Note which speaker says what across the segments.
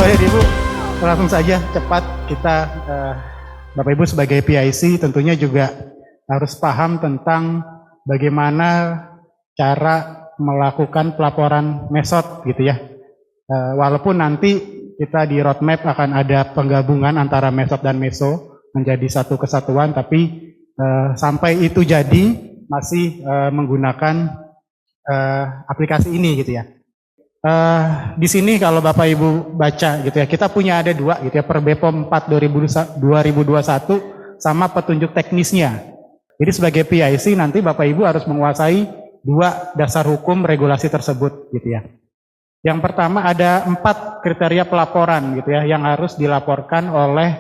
Speaker 1: Bapak Ibu, langsung saja cepat kita Bapak Ibu sebagai PIC tentunya juga harus paham tentang bagaimana cara melakukan pelaporan MESOT gitu ya. Walaupun nanti kita di roadmap akan ada penggabungan antara MESOT dan MESO menjadi satu kesatuan, tapi sampai itu jadi masih menggunakan aplikasi ini gitu ya. Di sini kalau Bapak Ibu baca gitu ya, kita punya ada dua gitu ya, per BPOM 4 2021 sama petunjuk teknisnya. Jadi sebagai PIC nanti Bapak Ibu harus menguasai dua dasar hukum regulasi tersebut gitu ya. Yang pertama ada 4 kriteria pelaporan gitu ya, yang harus dilaporkan oleh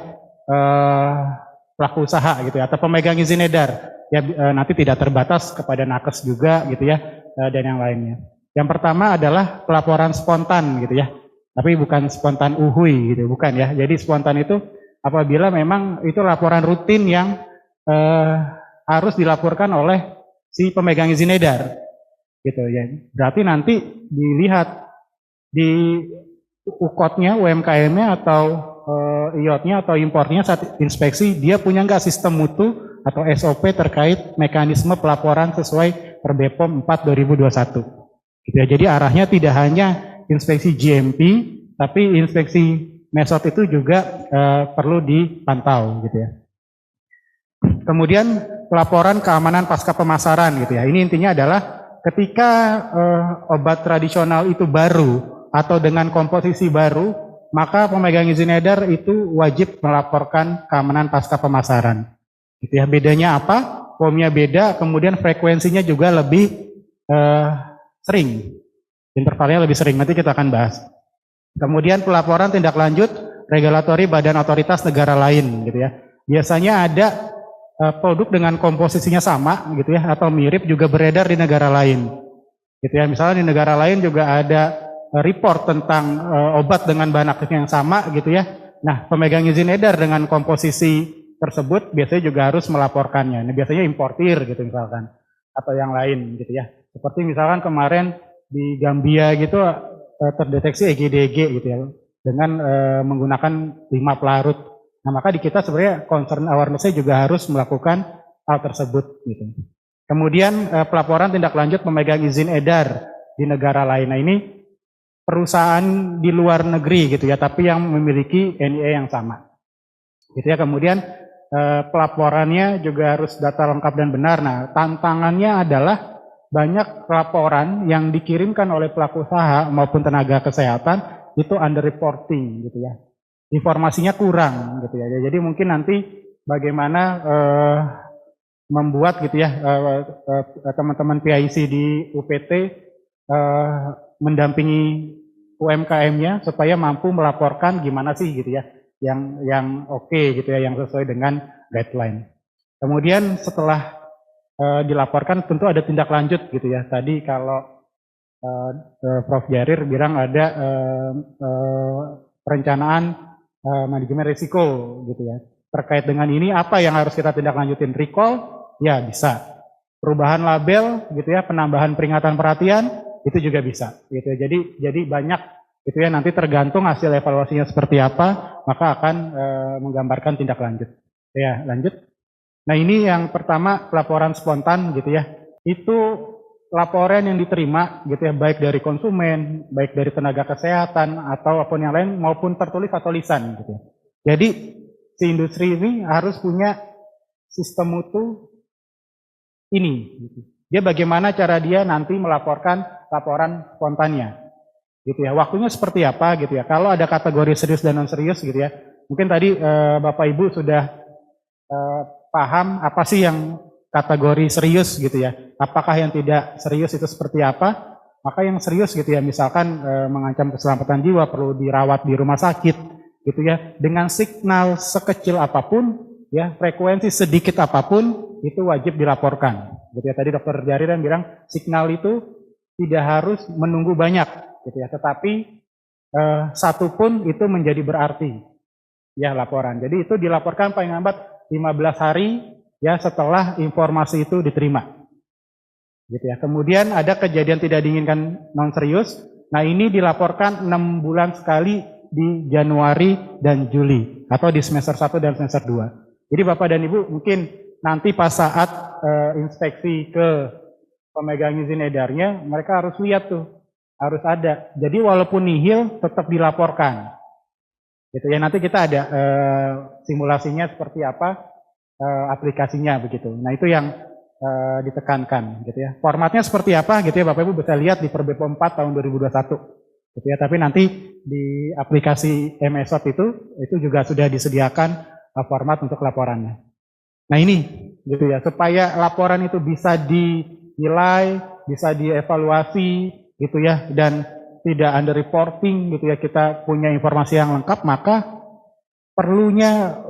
Speaker 1: pelaku usaha gitu ya, atau pemegang izin edar ya, nanti tidak terbatas kepada nakes juga gitu ya, dan yang lainnya. Yang pertama adalah pelaporan spontan gitu ya, tapi bukan spontan uhui gitu, bukan ya. Jadi spontan itu apabila memang itu laporan rutin yang harus dilaporkan oleh si pemegang izin edar gitu ya. Berarti nanti dilihat di UKOT-nya, UMKM-nya atau IOT-nya atau impornya saat inspeksi dia punya nggak sistem mutu atau SOP terkait mekanisme pelaporan sesuai per BPOM 4 2021. Gitu ya. Jadi arahnya tidak hanya inspeksi GMP, tapi inspeksi MESOT itu juga perlu dipantau gitu ya. Kemudian pelaporan keamanan pasca pemasaran gitu ya. Ini intinya adalah ketika obat tradisional itu baru atau dengan komposisi baru, maka pemegang izin edar itu wajib melaporkan keamanan pasca pemasaran. Gitu ya. Bedanya apa? POM-nya beda, kemudian frekuensinya juga lebih sering, intervalnya lebih sering, nanti kita akan bahas. Kemudian pelaporan tindak lanjut regulatori badan otoritas negara lain gitu ya. Biasanya ada produk dengan komposisinya sama gitu ya, atau mirip juga beredar di negara lain gitu ya. Misalnya di negara lain juga ada report tentang obat dengan bahan aktif yang sama gitu ya. Nah, pemegang izin edar dengan komposisi tersebut biasanya juga harus melaporkannya. Nah, biasanya importir gitu misalkan, atau yang lain gitu ya. Seperti misalkan kemarin di Gambia gitu terdeteksi EGDG gitu ya, dengan menggunakan 5 pelarut. Nah, maka di kita sebenarnya concern awareness-nya juga harus melakukan hal tersebut gitu. Kemudian pelaporan tindak lanjut pemegang izin edar di negara lain. Nah, ini perusahaan di luar negeri gitu ya, tapi yang memiliki NIE yang sama. Gitu ya. Kemudian pelaporannya juga harus data lengkap dan benar. Nah, tantangannya adalah banyak laporan yang dikirimkan oleh pelaku usaha maupun tenaga kesehatan itu under reporting gitu ya. Informasinya kurang gitu ya. Jadi mungkin nanti bagaimana membuat gitu ya teman-teman PIC di UPT mendampingi UMKM-nya supaya mampu melaporkan gimana sih gitu ya, yang oke gitu ya, yang sesuai dengan guideline. Kemudian setelah dilaporkan tentu ada tindak lanjut gitu ya. Tadi kalau Prof. Jarir bilang ada perencanaan manajemen risiko gitu ya. Terkait dengan ini apa yang harus kita tindak lanjutin? Recall? Ya bisa. Perubahan label gitu ya, penambahan peringatan perhatian itu juga bisa gitu ya. Jadi banyak gitu ya, nanti tergantung hasil evaluasinya seperti apa, maka akan menggambarkan tindak lanjut. Ya, lanjut. Nah, ini yang pertama pelaporan spontan gitu ya. Itu laporan yang diterima gitu ya, baik dari konsumen, baik dari tenaga kesehatan atau apapun yang lain maupun tertulis atau lisan gitu ya. Jadi si industri ini harus punya sistem mutu ini gitu. Dia bagaimana cara dia nanti melaporkan laporan spontannya gitu ya. Waktunya seperti apa gitu ya. Kalau ada kategori serius dan non serius gitu ya. Mungkin tadi Bapak Ibu sudah paham apa sih yang kategori serius gitu ya. Apakah yang tidak serius itu seperti apa? Maka yang serius gitu ya, misalkan mengancam keselamatan jiwa, perlu dirawat di rumah sakit gitu ya. Dengan signal sekecil apapun ya, frekuensi sedikit apapun itu wajib dilaporkan. Gitu ya. Tadi Dokter Jarir bilang signal itu tidak harus menunggu banyak gitu ya, tetapi satu pun itu menjadi berarti ya laporan. Jadi itu dilaporkan paling lambat 15 hari ya setelah informasi itu diterima. Gitu ya. Kemudian ada kejadian tidak diinginkan non serius. Nah, ini dilaporkan 6 bulan sekali di Januari dan Juli atau di semester 1 dan semester 2. Jadi Bapak dan Ibu mungkin nanti pas saat inspeksi ke pemegang izin edarnya, mereka harus lihat tuh, harus ada. Jadi walaupun nihil tetap dilaporkan. Gitu ya, nanti kita ada simulasinya seperti apa aplikasinya begitu. Nah, itu yang ditekankan gitu ya. Formatnya seperti apa gitu ya, Bapak Ibu bisa lihat di Perbepom 4 tahun 2021. Gitu ya, tapi nanti di aplikasi MSOT itu juga sudah disediakan format untuk laporannya. Nah, ini gitu ya, supaya laporan itu bisa dinilai, bisa dievaluasi gitu ya, dan tidak under reporting gitu ya, kita punya informasi yang lengkap, maka perlunya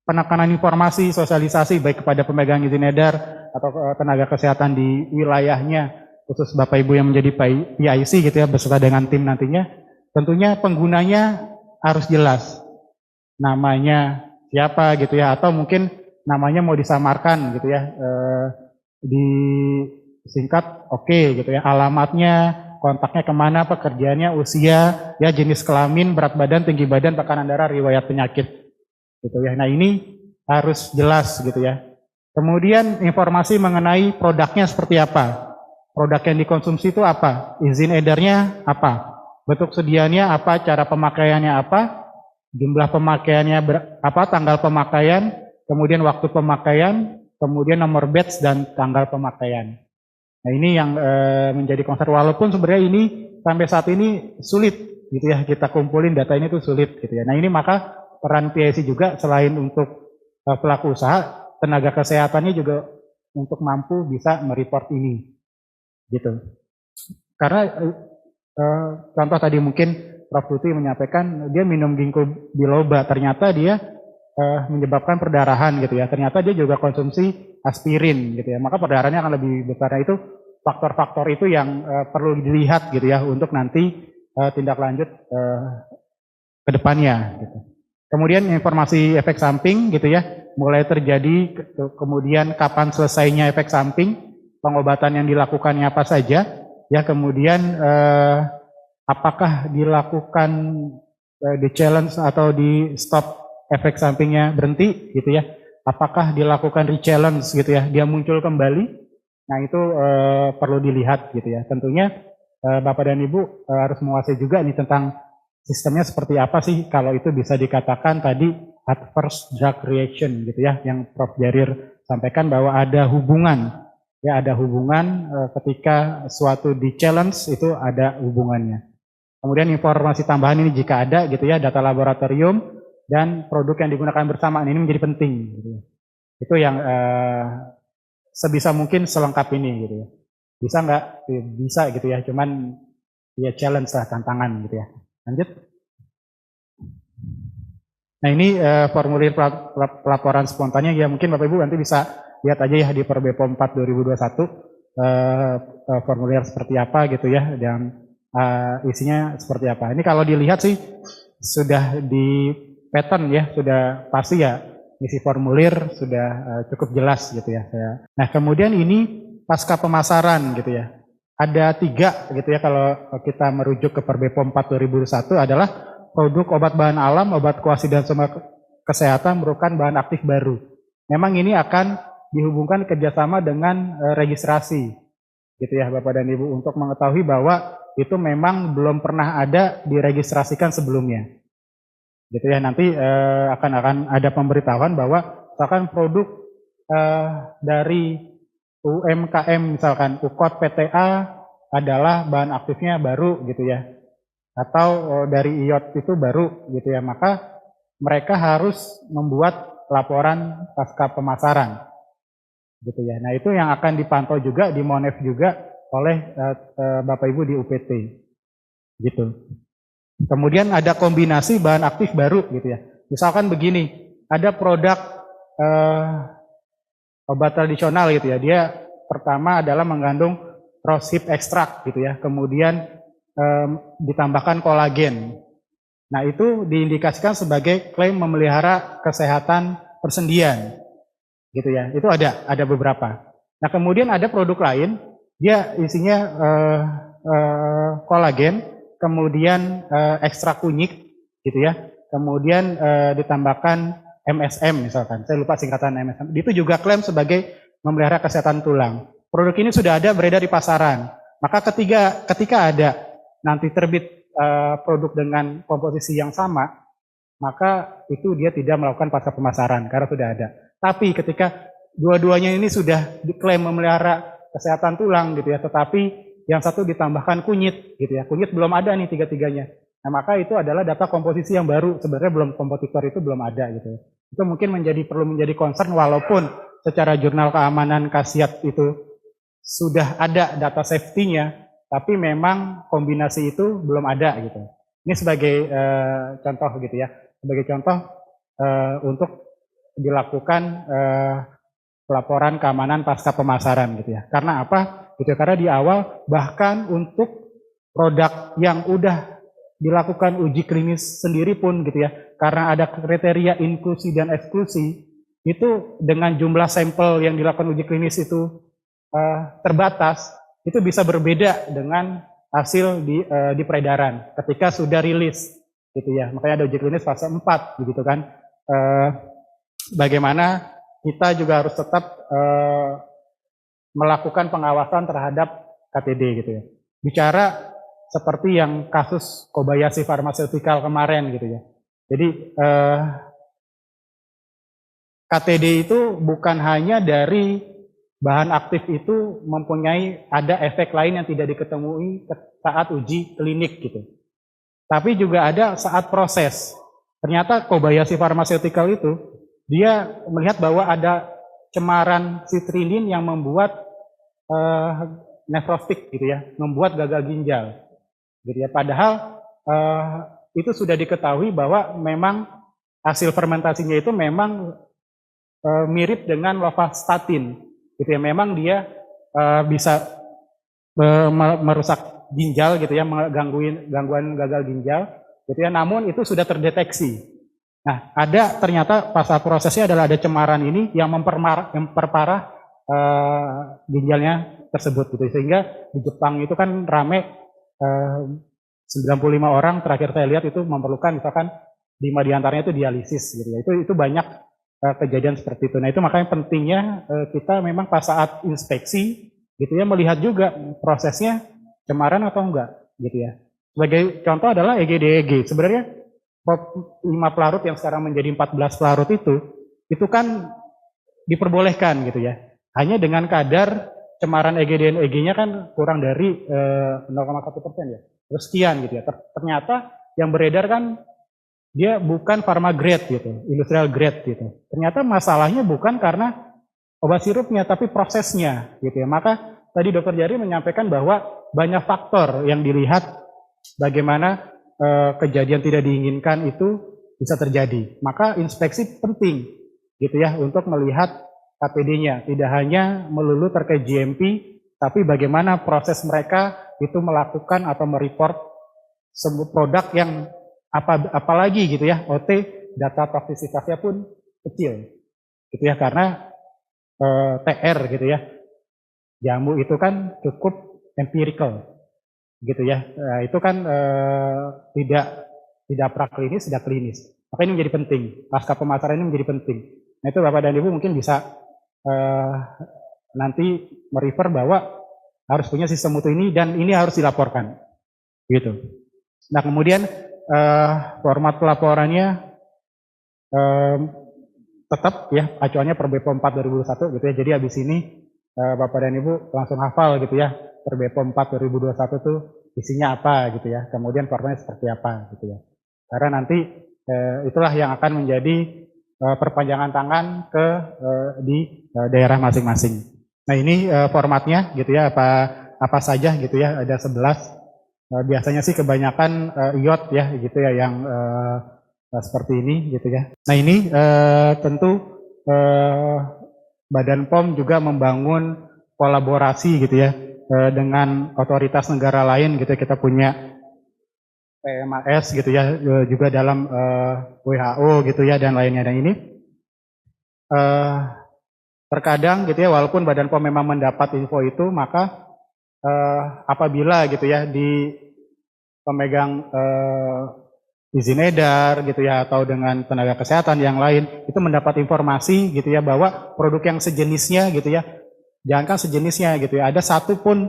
Speaker 1: penekanan informasi, sosialisasi baik kepada pemegang izin edar atau tenaga kesehatan di wilayahnya, khusus Bapak Ibu yang menjadi PIC gitu ya, beserta dengan tim nantinya. Tentunya penggunanya harus jelas, namanya siapa gitu ya, atau mungkin namanya mau disamarkan gitu ya, disingkat oke gitu ya, alamatnya, kontaknya kemana, pekerjaannya, usia, ya jenis kelamin, berat badan, tinggi badan, tekanan darah, riwayat penyakit. Gitu ya. Nah, ini harus jelas gitu ya. Kemudian informasi mengenai produknya seperti apa, produk yang dikonsumsi itu apa, izin edarnya apa, bentuk sediaannya apa, cara pemakaiannya apa, jumlah pemakaiannya apa, tanggal pemakaian, kemudian waktu pemakaian, kemudian nomor batch dan tanggal pemakaian. Nah, ini yang menjadi concern, walaupun sebenarnya ini sampai saat ini sulit gitu ya, kita kumpulin data ini tuh sulit gitu ya. Nah, ini maka peran PIC juga selain untuk pelaku usaha, tenaga kesehatannya juga untuk mampu bisa mereport ini, gitu. Karena contoh tadi mungkin Prof. Tuti menyampaikan dia minum ginkgo biloba, ternyata dia menyebabkan perdarahan gitu ya. Ternyata dia juga konsumsi aspirin gitu ya. Maka perdarahannya akan lebih besar. Nah, itu faktor-faktor itu yang perlu dilihat gitu ya untuk nanti tindak lanjut ke depannya gitu. Kemudian informasi efek samping gitu ya, mulai terjadi, kemudian kapan selesainya efek samping, pengobatan yang dilakukannya apa saja, ya kemudian apakah dilakukan di challenge atau di stop efek sampingnya berhenti gitu ya, apakah dilakukan re-challenge gitu ya, dia muncul kembali, nah itu perlu dilihat gitu ya. Tentunya Bapak dan Ibu harus menguasai juga nih tentang sistemnya seperti apa sih kalau itu bisa dikatakan tadi adverse drug reaction gitu ya, yang Prof. Jarir sampaikan bahwa ada hubungan, ya ada hubungan ketika suatu di challenge itu ada hubungannya. Kemudian informasi tambahan ini jika ada gitu ya, data laboratorium dan produk yang digunakan bersamaan ini menjadi penting gitu ya. Itu yang sebisa mungkin selengkap ini gitu ya. Bisa nggak? Bisa gitu ya, cuman ya challenge lah, tantangan gitu ya. Lanjut. Nah, ini formulir pelaporan spontannya ya, mungkin Bapak Ibu nanti bisa lihat aja ya di Perbepom 4 2021 formulir seperti apa gitu ya, dan isinya seperti apa. Ini kalau dilihat sih sudah di pattern ya, sudah pasti ya, isi formulir sudah cukup jelas gitu ya. Nah, kemudian ini pasca pemasaran gitu ya. Ada 3 gitu ya kalau kita merujuk ke Perbepom 4 2001 adalah produk obat bahan alam, obat koasi dan sumber kesehatan merupakan bahan aktif baru. Memang ini akan dihubungkan kerjasama dengan registrasi gitu ya Bapak dan Ibu, untuk mengetahui bahwa itu memang belum pernah ada diregistrasikan sebelumnya. Gitu ya, nanti akan ada pemberitahuan bahwa misalkan produk dari UMKM misalkan UKOT PTA adalah bahan aktifnya baru gitu ya, atau dari IOT itu baru gitu ya, maka mereka harus membuat laporan pasca pemasaran gitu ya. Nah, itu yang akan dipantau juga, dimonef juga oleh Bapak Ibu di UPT gitu. Kemudian ada kombinasi bahan aktif baru gitu ya. Misalkan begini, ada produk obat tradisional gitu ya, dia pertama adalah mengandung rosehip ekstrak gitu ya, kemudian ditambahkan kolagen. Nah, itu diindikasikan sebagai klaim memelihara kesehatan persendian gitu ya, itu ada beberapa. Nah, kemudian ada produk lain, dia isinya kolagen, kemudian ekstrak kunyit gitu ya, kemudian ditambahkan MSM misalkan, saya lupa singkatan MSM, itu juga klaim sebagai memelihara kesehatan tulang. Produk ini sudah ada beredar di pasaran, maka ketika ada nanti terbit produk dengan komposisi yang sama, maka itu dia tidak melakukan pasca pemasaran karena sudah ada. Tapi ketika dua-duanya ini sudah diklaim memelihara kesehatan tulang gitu ya, tetapi yang satu ditambahkan kunyit gitu ya, kunyit belum ada nih tiga-tiganya. Nah maka itu adalah data komposisi yang baru, sebenarnya belum, kompetitor itu belum ada gitu ya. Itu mungkin perlu menjadi concern walaupun secara jurnal keamanan khasiat itu sudah ada data safety-nya, tapi memang kombinasi itu belum ada gitu. Ini sebagai contoh gitu ya, sebagai contoh untuk dilakukan pelaporan keamanan pasca pemasaran gitu ya. Karena apa? Gitu, karena di awal bahkan untuk produk yang udah dilakukan uji klinis sendiri pun gitu ya, karena ada kriteria inklusi dan eksklusi, itu dengan jumlah sampel yang dilakukan uji klinis itu terbatas, itu bisa berbeda dengan hasil di peredaran ketika sudah rilis gitu ya. Makanya ada uji klinis fase 4 begitu kan. Bagaimana kita juga harus tetap melakukan pengawasan terhadap KTD gitu ya. Bicara seperti yang kasus Kobayashi Pharmaceutical kemarin gitu ya. Jadi KTD itu bukan hanya dari bahan aktif itu mempunyai ada efek lain yang tidak diketemui saat uji klinik gitu. Tapi juga ada saat proses. Ternyata Kobayashi Pharmaceutical itu dia melihat bahwa ada cemaran sitrinin yang membuat nefrotik gitu ya, membuat gagal ginjal gitu ya. Padahal itu sudah diketahui bahwa memang hasil fermentasinya itu memang mirip dengan lovastatin gitu ya. Memang dia bisa merusak ginjal gitu ya, gangguan gagal ginjal gitu ya. Namun itu sudah terdeteksi. Nah, ada ternyata pas saat prosesnya adalah ada cemaran ini yang memperparah ginjalnya tersebut gitu. Sehingga di Jepang itu kan rame 95 orang terakhir saya lihat itu memerlukan misalkan 5 diantaranya itu dialisis gitu ya. Itu banyak kejadian seperti itu. Nah, itu makanya pentingnya kita memang pas saat inspeksi gitu ya melihat juga prosesnya cemaran atau enggak gitu ya. Sebagai contoh adalah EGDEG. Sebenarnya 5 pelarut yang sekarang menjadi 14 pelarut itu kan diperbolehkan gitu ya. Hanya dengan kadar cemaran EG dan EG-nya kan kurang dari 0,1% ya. Terus sekian gitu ya. Ternyata yang beredar kan dia bukan pharma grade gitu, industrial grade gitu. Ternyata masalahnya bukan karena obat sirupnya, tapi prosesnya gitu ya. Maka tadi Dokter Jari menyampaikan bahwa banyak faktor yang dilihat bagaimana kejadian tidak diinginkan itu bisa terjadi. Maka inspeksi penting gitu ya untuk melihat KPD-nya. Tidak hanya melulu terkait GMP, tapi bagaimana proses mereka itu melakukan atau mereport semua produk yang apalagi gitu ya, OT data toksisitasnya pun kecil gitu ya, karena TR gitu ya, jamu itu kan cukup empirical gitu ya. Itu kan tidak praklinis, tidak klinis. Maka ini menjadi penting. Pasca pemasaran ini menjadi penting. Nah itu Bapak dan Ibu mungkin bisa nanti merefer bahwa harus punya sistem mutu ini dan ini harus dilaporkan. Gitu. Nah kemudian format pelaporannya tetap ya acuannya per BPOM 4 2021 gitu ya. Jadi habis ini Bapak dan Ibu langsung hafal gitu ya. Per BPOM 4 2021 tuh isinya apa gitu ya, kemudian formatnya seperti apa gitu ya. Karena nanti itulah yang akan menjadi perpanjangan tangan di daerah masing-masing. Nah ini formatnya gitu ya, apa saja gitu ya, ada 11. Biasanya sih kebanyakan IOT ya gitu ya yang seperti ini gitu ya. Nah ini tentu Badan POM juga membangun kolaborasi gitu ya dengan otoritas negara lain gitu. Kita punya PMAS gitu ya, juga dalam WHO gitu ya dan lainnya. Dan ini terkadang gitu ya, walaupun Badan POM memang mendapat info itu, maka apabila gitu ya pemegang izin edar gitu ya, atau dengan tenaga kesehatan yang lain itu mendapat informasi gitu ya bahwa produk yang sejenisnya gitu ya, jangankan sejenisnya gitu ya, ada satu pun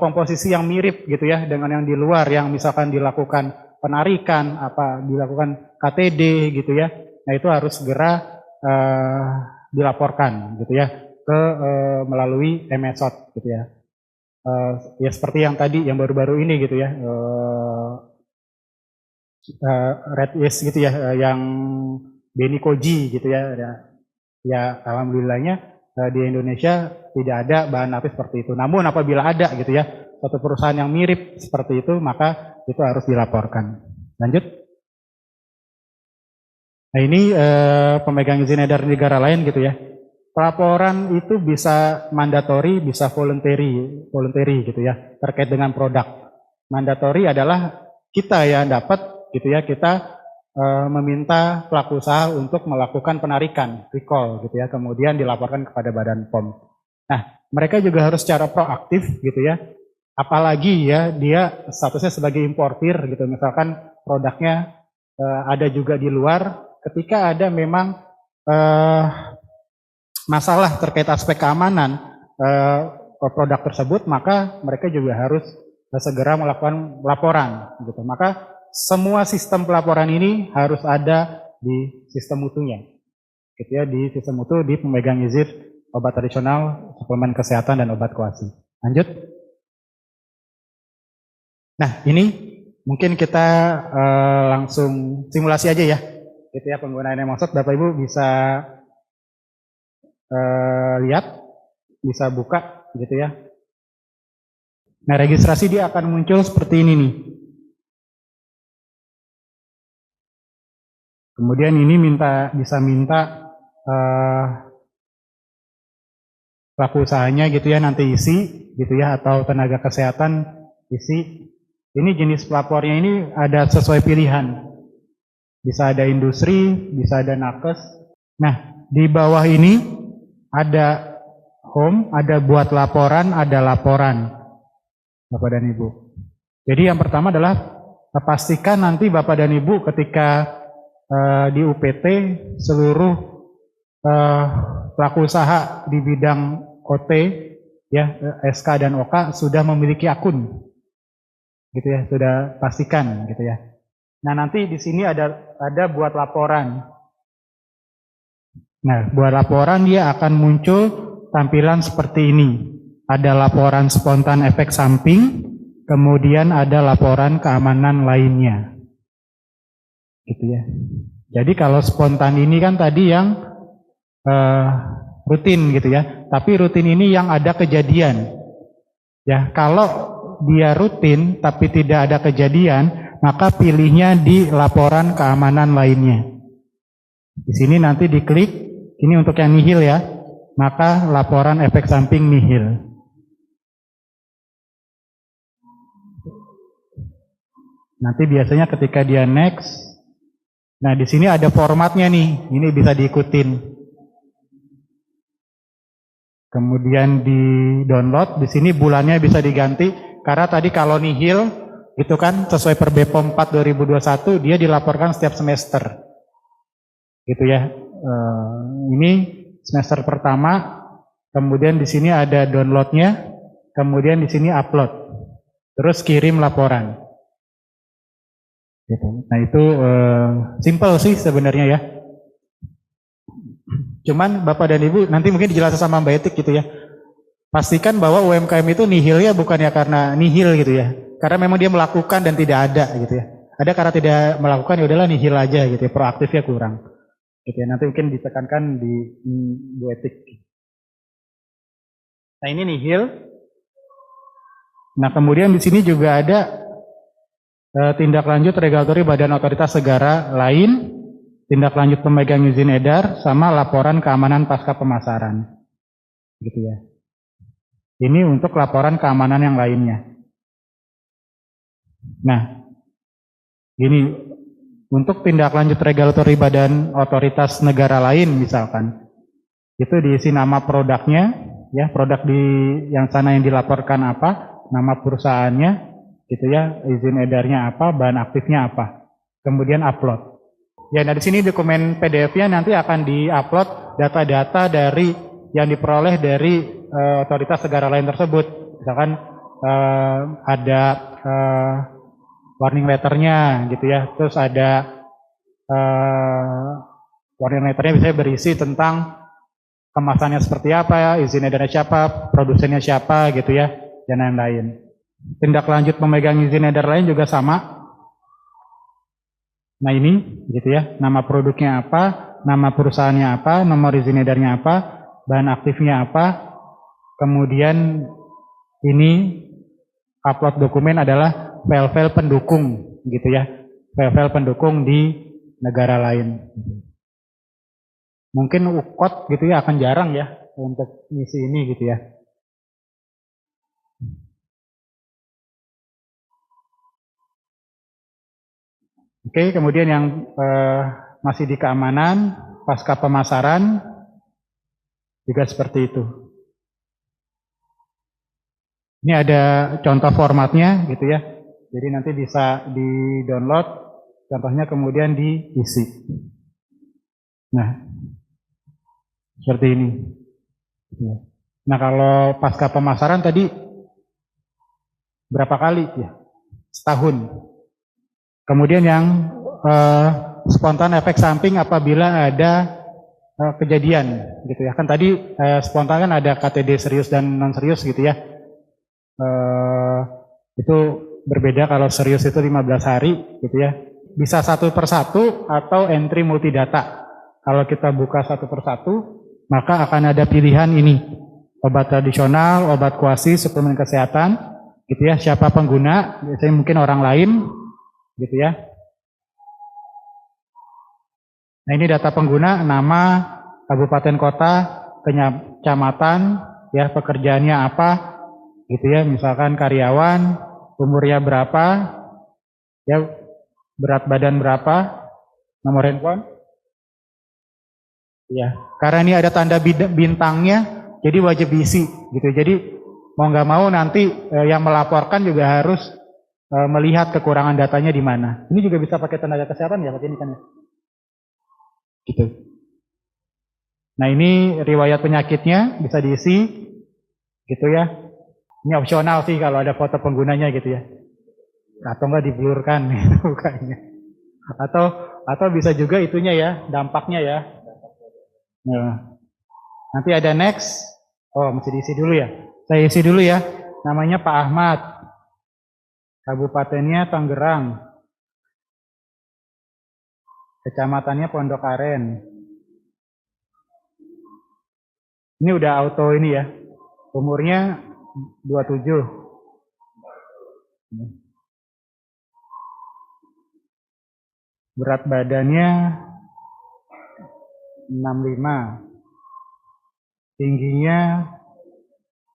Speaker 1: komposisi yang mirip gitu ya dengan yang di luar yang misalkan dilakukan penarikan, dilakukan KTD gitu ya, nah itu harus segera dilaporkan gitu ya ke melalui MSOT gitu ya. Ya seperti yang tadi yang baru-baru ini gitu ya, Red Yes gitu ya, yang Beni Koji gitu ya, ya alhamdulillahnya di Indonesia tidak ada bahan aktif seperti itu. Namun apabila ada gitu ya, suatu perusahaan yang mirip seperti itu, maka itu harus dilaporkan. Lanjut. Nah ini pemegang izin edar di negara lain gitu ya. Pelaporan itu bisa mandatory, bisa voluntary gitu ya, terkait dengan produk. Mandatory adalah kita yang dapat gitu ya, kita meminta pelaku usaha untuk melakukan penarikan, recall gitu ya, kemudian dilaporkan kepada Badan POM. Nah, mereka juga harus secara proaktif gitu ya, apalagi ya dia statusnya sebagai importir gitu, misalkan produknya ada juga di luar, ketika ada memang masalah terkait aspek keamanan produk tersebut, maka mereka juga harus segera melakukan laporan gitu. Maka semua sistem pelaporan ini harus ada di sistem mutunya, gitu ya, di sistem mutu di pemegang izin obat tradisional, suplemen kesehatan dan obat koasi. Lanjut. Nah ini mungkin kita langsung simulasi aja ya, gitu ya penggunaan MSOT. Bapak Ibu bisa lihat, bisa buka, gitu ya. Nah registrasi dia akan muncul seperti ini nih. Kemudian ini bisa minta pelaku usahanya gitu ya nanti isi gitu ya, atau tenaga kesehatan isi. Ini jenis pelapornya ini ada sesuai pilihan. Bisa ada industri, bisa ada nakes. Nah di bawah ini ada home, ada buat laporan, ada laporan Bapak dan Ibu. Jadi yang pertama adalah pastikan nanti Bapak dan Ibu ketika di UPT seluruh pelaku usaha di bidang OT ya, SK dan OK sudah memiliki akun gitu ya, sudah pastikan gitu ya. Nah nanti di sini ada buat laporan. Nah buat laporan dia akan muncul tampilan seperti ini. Ada laporan spontan efek samping, kemudian ada laporan keamanan lainnya. Gitu ya. Jadi kalau spontan ini kan tadi yang rutin gitu ya. Tapi rutin ini yang ada kejadian. Ya, kalau dia rutin tapi tidak ada kejadian, maka pilihnya di laporan keamanan lainnya. Di sini nanti diklik, ini untuk yang nihil ya. Maka laporan efek samping nihil. Nanti biasanya ketika dia next, nah di sini ada formatnya nih, ini bisa diikutin. Kemudian di download, di sini bulannya bisa diganti, karena tadi kalau nihil itu kan sesuai per BPOM 4 2021 dia dilaporkan setiap semester, gitu ya. Ini semester pertama, kemudian di sini ada downloadnya, kemudian di sini upload, terus kirim laporan. Gitu. Nah itu simple sih sebenarnya ya. Cuman Bapak dan Ibu nanti mungkin dijelaskan sama Mbak Etik gitu ya. Pastikan bahwa UMKM itu nihilnya bukan ya karena nihil gitu ya. Karena memang dia melakukan dan tidak ada gitu ya. Ada karena tidak melakukan ya udahlah nihil aja gitu ya. Proaktifnya kurang. Gitu ya. Nanti mungkin ditekankan di Bu Etik. Nah ini nihil. Nah kemudian di sini juga ada tindak lanjut regulatori badan otoritas negara lain, tindak lanjut pemegang izin edar, sama laporan keamanan pasca pemasaran, gitu ya. Ini untuk laporan keamanan yang lainnya. Nah, gini, untuk tindak lanjut regulatori badan otoritas negara lain misalkan, itu diisi nama produknya, ya produk di yang sana yang dilaporkan apa, nama perusahaannya. gitu ya, izin edarnya apa, bahan aktifnya apa, kemudian upload. Ya, dari sini dokumen PDF-nya nanti akan di-upload data-data dari yang diperoleh dari otoritas negara lain tersebut. Misalkan ada warning letternya gitu ya, terus ada warning letternya bisa berisi tentang kemasannya seperti apa, izin edarnya siapa, produsennya siapa gitu ya, dan lain-lain. Tindak lanjut pemegang izin edar lain juga sama. Nah ini gitu ya, nama produknya apa, nama perusahaannya apa, nomor izin edarnya apa, bahan aktifnya apa, kemudian ini upload dokumen adalah file-file pendukung gitu ya, file-file pendukung di negara lain. Mungkin UKOT gitu ya akan jarang ya untuk misi ini gitu ya. Oke, kemudian yang masih di keamanan, pasca pemasaran, juga seperti itu. Ini ada contoh formatnya gitu ya. Jadi nanti bisa di-download, contohnya kemudian diisi. Nah, seperti ini. Nah, kalau pasca pemasaran tadi berapa kali ya? Setahun. Kemudian yang spontan efek samping apabila ada kejadian gitu ya. Kan tadi spontan kan ada KTD serius dan non serius gitu ya. Itu berbeda, kalau serius itu 15 hari gitu ya. Bisa satu persatu atau entry multidata. Kalau kita buka satu persatu, maka akan ada pilihan ini. Obat tradisional, obat kuasi, suplemen kesehatan, gitu ya. Siapa pengguna, biasanya mungkin orang lain, gitu ya. Nah ini data pengguna, nama, kabupaten kota, kecamatan, ya pekerjaannya apa, gitu ya. Misalkan karyawan, umurnya berapa, ya berat badan berapa, nomor handphone. Ya, karena ini ada tanda bintangnya, jadi wajib diisi, gitu. Jadi mau nggak mau nanti yang melaporkan juga harus melihat kekurangan datanya di mana. Ini juga bisa pakai tenaga kesehatan ya, pakai ini kan ya. Gitu. Nah ini riwayat penyakitnya bisa diisi, gitu ya. Ini opsional sih kalau ada foto penggunanya gitu ya. Atau nggak diblurkan gitu bukannya. Atau bisa juga itunya ya, dampaknya ya. Nah, nanti ada next. Oh, mesti diisi dulu ya. Saya isi dulu ya. Namanya Pak Ahmad. Kabupatennya Tangerang. Kecamatannya Pondok Aren. Ini udah auto ini ya. Umurnya 27. Berat badannya 65. Tingginya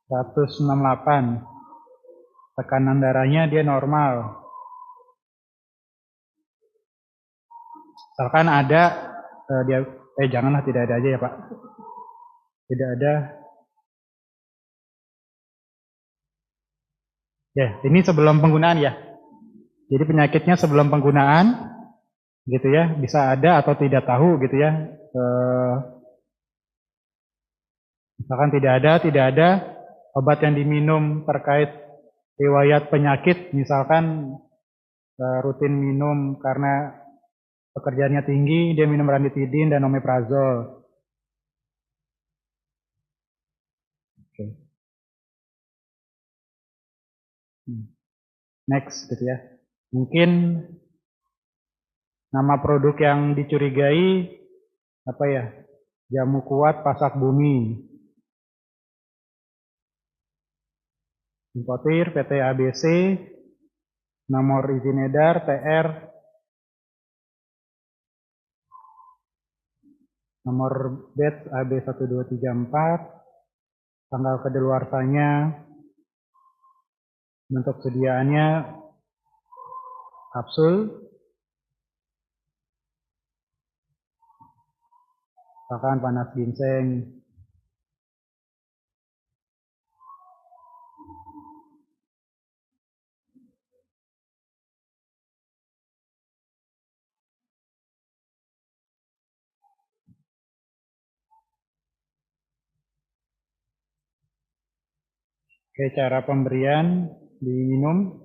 Speaker 1: 168. Tekanan darahnya dia normal. Misalkan ada dia janganlah, tidak ada aja ya Pak. Tidak ada. Ya, ini sebelum penggunaan ya. Jadi penyakitnya sebelum penggunaan gitu ya, bisa ada atau tidak tahu gitu ya. Misalkan tidak ada obat yang diminum terkait riwayat penyakit, misalkan rutin minum karena pekerjaannya tinggi, dia minum ranitidin dan omeprazol. Oke. Next gitu ya. Mungkin nama produk yang dicurigai apa ya? Jamu kuat pasak bumi. Importir PT ABC, nomor izin edar TR, nomor batch AB1234, tanggal kedaluarsanya, bentuk sediaannya kapsul, misalkan panas ginseng. Oke, cara pemberian diminum,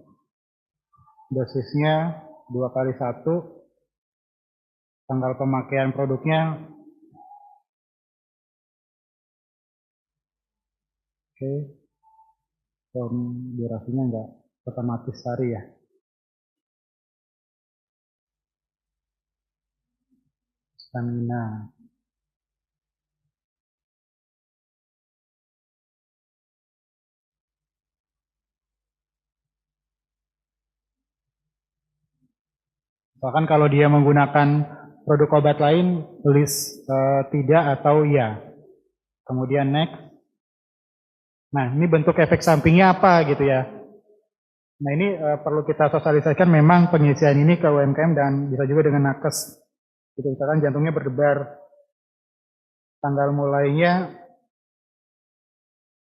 Speaker 1: dosisnya 2x1, tanggal pemakaian produknya, oke, dan durasinya enggak otomatis hari ya. Stamina. Bahkan kalau dia menggunakan produk obat lain, list tidak atau ya. Kemudian next. Nah, ini bentuk efek sampingnya apa gitu ya. Nah, ini perlu kita sosialisasikan memang pengisian ini ke UMKM dan bisa juga dengan nakes. Gitu, misalkan jantungnya berdebar, tanggal mulainya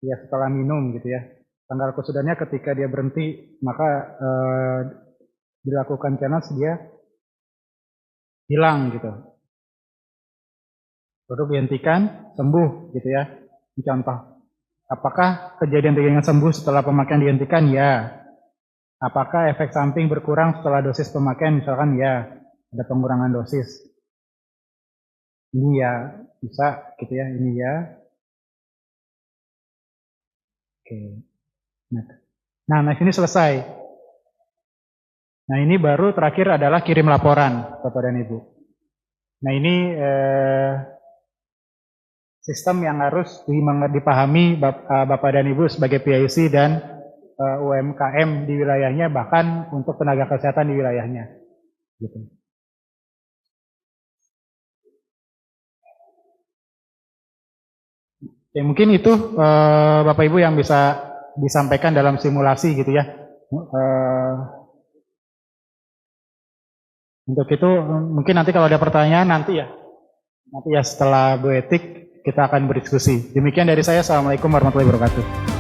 Speaker 1: ya setelah minum gitu ya. Tanggal kesudahannya ketika dia berhenti, maka dilakukan challenge dia hilang gitu. Produk dihentikan, sembuh gitu ya. Contoh, apakah kejadian sembuh setelah pemakaian dihentikan? Ya. Apakah efek samping berkurang setelah dosis pemakaian? Misalkan ya, ada pengurangan dosis. Ini ya, bisa gitu ya, ini ya. Oke. Nah, ini selesai. Nah, ini baru terakhir adalah kirim laporan Bapak dan Ibu. Nah, ini sistem yang harus dipahami Bapak dan Ibu sebagai PIC dan UMKM di wilayahnya, bahkan untuk tenaga kesehatan di wilayahnya. Gitu. Ya, mungkin itu Bapak Ibu yang bisa disampaikan dalam simulasi gitu ya. Untuk itu mungkin nanti kalau ada pertanyaan nanti ya setelah Bu Etik kita akan berdiskusi. Demikian dari saya. Assalamualaikum warahmatullahi wabarakatuh.